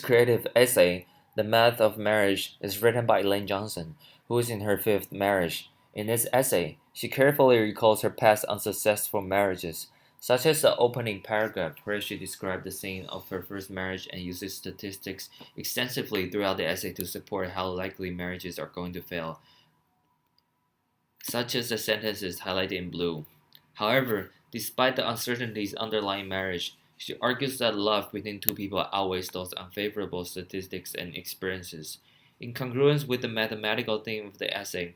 creative essay, The Math of Marriage, is written by Elaine Johnson, who is in her fifth marriage. In this essay, she carefully recalls her past unsuccessful marriages, such as the opening paragraph where she described the scene of her first marriage and uses statistics extensively throughout the essay to support how likely marriages are going to fail, such as the sentences highlighted in blue. However, despite the uncertainties underlying marriage, she argues that love between two people outweighs those unfavorable statistics and experiences. In congruence with the mathematical theme of the essay,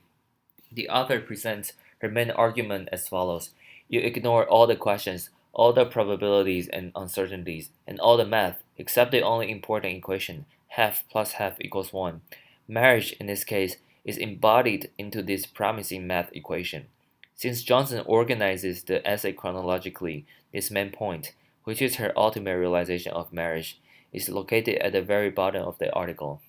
the author presents her main argument as follows. You ignore all the questions, all the probabilities and uncertainties, and all the math, except the only important equation, half plus half equals 1. Marriage, in this case, is embodied into this promising math equation. Since Johnson organizes the essay chronologically, this main point, which is her ultimate realization of marriage, is located at the very bottom of the article.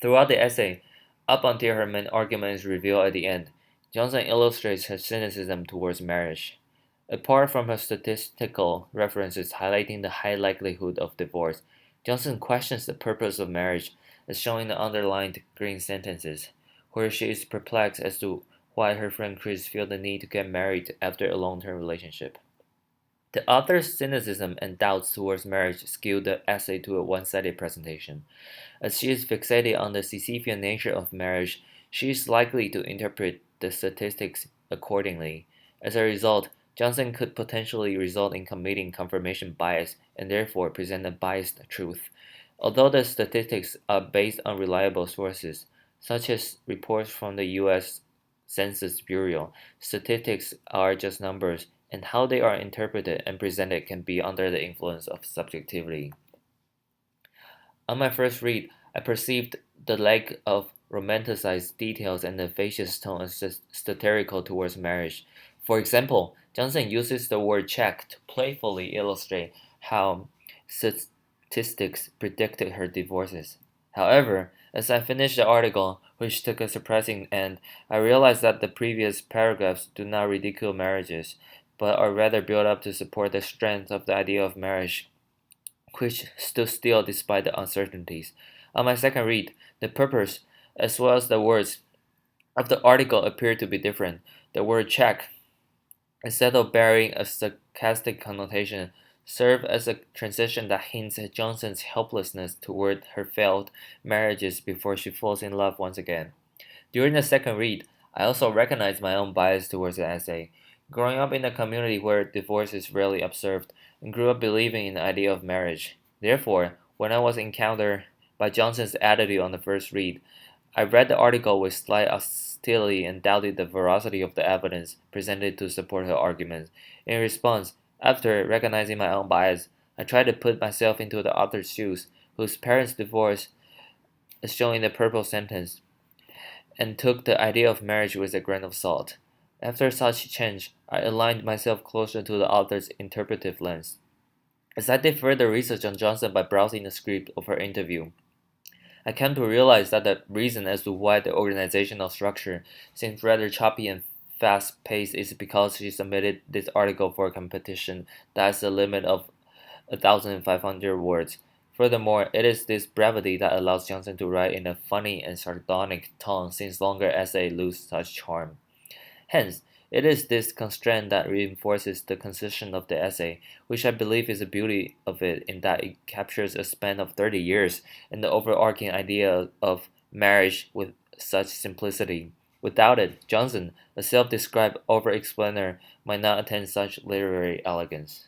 Throughout the essay, up until her main argument is revealed at the end, Johnson illustrates her cynicism towards marriage. Apart from her statistical references highlighting the high likelihood of divorce, Johnson questions the purpose of marriage, as shown in the underlined green sentences, where she is perplexed as to why her friend Chris feels the need to get married after a long-term relationship. The author's cynicism and doubts towards marriage skew the essay to a one-sided presentation. As she is fixated on the Sisyphean nature of marriage, she is likely to interpret the statistics accordingly. As a result, Johnson could potentially result in committing confirmation bias and therefore present a biased truth. Although the statistics are based on reliable sources, such as reports from the U.S. Census Bureau, statistics are just numbers, and how they are interpreted and presented can be under the influence of subjectivity. On my first read, I perceived the lack of romanticized details and the facious tone as satirical towards marriage. For example, Johnson uses the word check to playfully illustrate how statistics predicted her divorces. However, as I finished the article, which took a surprising end, I realized that the previous paragraphs do not ridicule marriages, but are rather built up to support the strength of the idea of marriage, which stood still despite the uncertainties. On my second read, the purpose, as well as the words of the article appeared to be different. The word check, instead of bearing a sarcastic connotation, served as a transition that hints at Johnson's helplessness toward her failed marriages before she falls in love once again. During the second read, I also recognized my own bias towards the essay. Growing up in a community where divorce is rarely observed, and grew up believing in the idea of marriage. Therefore, when I was encountered by Johnson's attitude on the first read, I read the article with slight hostility and doubted the veracity of the evidence presented to support her arguments. In response, after recognizing my own bias, I tried to put myself into the author's shoes, whose parents' divorce is shown in the purple sentence, and took the idea of marriage with a grain of salt. After such change, I aligned myself closer to the author's interpretive lens. As I did further research on Johnson by browsing the script of her interview, I came to realize that the reason as to why the organizational structure seems rather choppy and fast-paced is because she submitted this article for a competition that has a limit of 1,500 words. Furthermore, it is this brevity that allows Johnson to write in a funny and sardonic tone, since longer essays lose such charm. Hence, it is this constraint that reinforces the concision of the essay, which I believe is the beauty of it in that it captures a span of 30 years and the overarching idea of marriage with such simplicity. Without it, Johnson, a self-described over-explainer, might not attain such literary elegance.